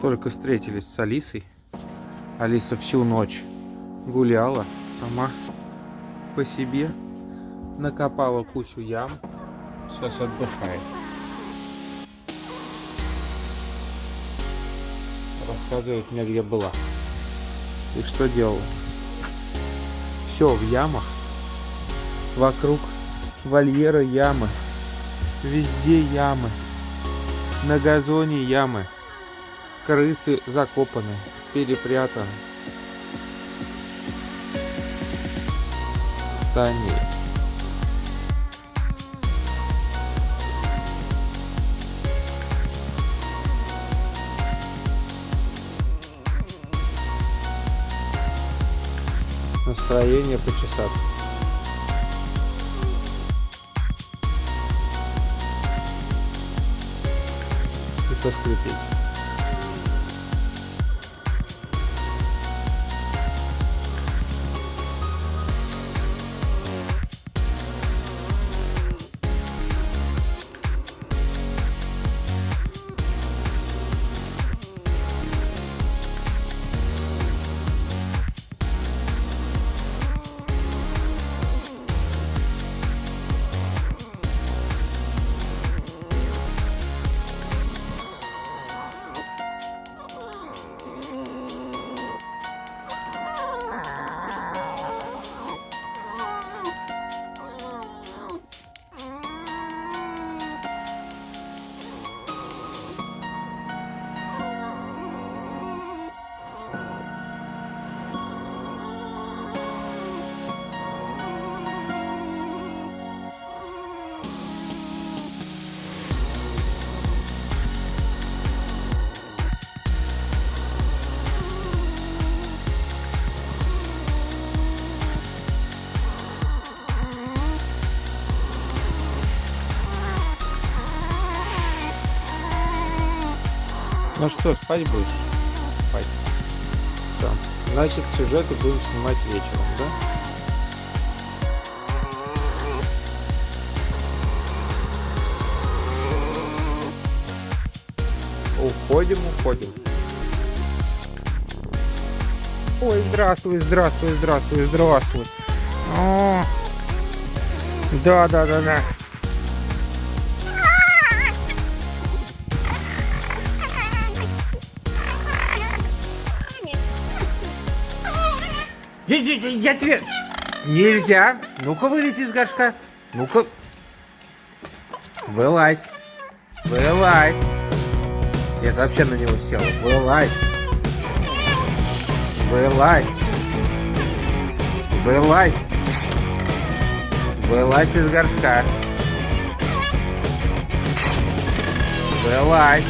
Только встретились с Алисой. Алиса всю ночь гуляла сама по себе. Накопала кучу ям. Сейчас отдыхает. Рассказывает мне, где была. И что делала. Все в ямах. Вокруг вольера ямы. Везде ямы. На газоне ямы. Крысы закопаны, перепрятаны. Да нет. Настроение почесаться. И поскрипеть. Ну что, спать будешь? Спать. Все. Значит, сюжеты будем снимать вечером, да? Уходим. Ой, здравствуй. О, да. Я тебе... Нельзя. Ну-ка, вылезь из горшка. Ну-ка. Вылазь. Я вообще на него села. Вылазь из горшка. Вылазь.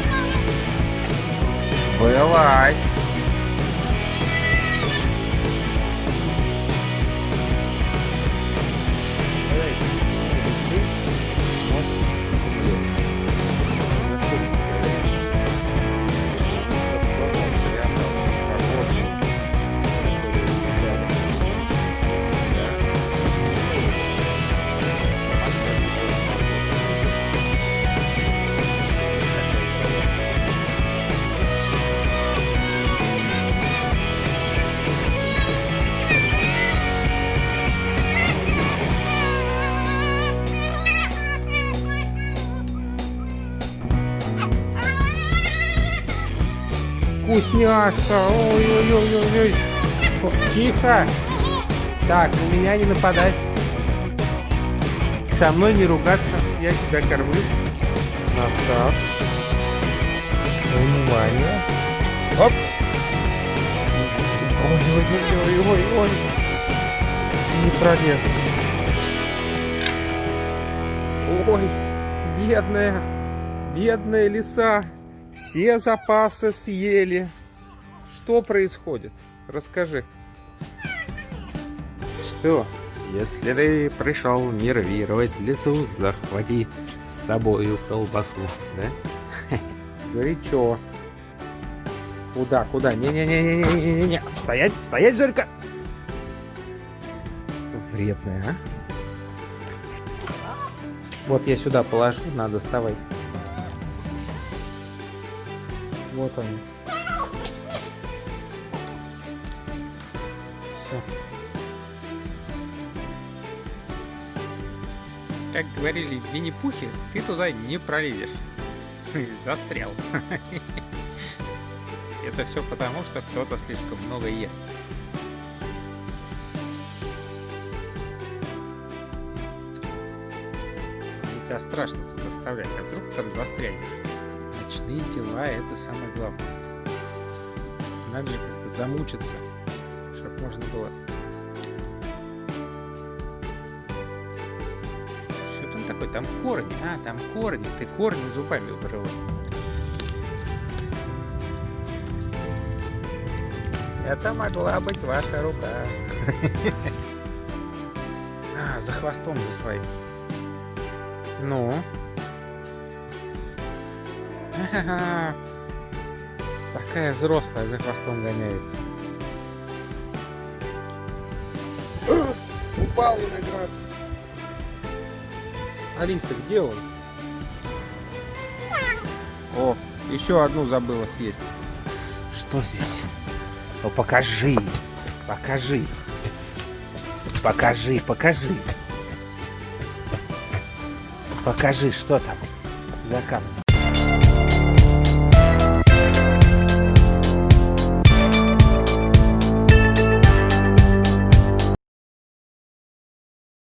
Вкусняшка. Ой. Тихо. Так, на меня не нападать. Со мной не ругаться. Я тебя кормлю. Настав. Внимание. Оп. Ой. Не пролез. Ой, бедная лиса. Все запасы съели. Что происходит? Расскажи. Что? Если ты пришел нервировать лису, захвати с собою колбасу, да? Горячо. Куда? Не. Стоять, Зорька. Вредная, а? Вот я сюда положу, надо вставать. Вот они. Как говорили в Винни-Пухе, ты туда не пролезешь. Застрял. Это все потому, что кто-то слишком много ест. Мне тебя страшно тут оставлять, а вдруг ты застрянешь. Ночные дела — это самое главное. Надо же как-то замучиться, чтобы можно было... Что там такое? Там корни. А, там корни. Ты корни зубами вырываешь. Это могла быть ваша рука. А, за хвостом за своим. Ну? Ха-ха-ха. Такая взрослая за хвостом гоняется. Упал виноград. Алиса, где он? О, еще одну забыла съесть. Что здесь? Ну покажи, покажи, покажи, покажи. Покажи, что там за камнем.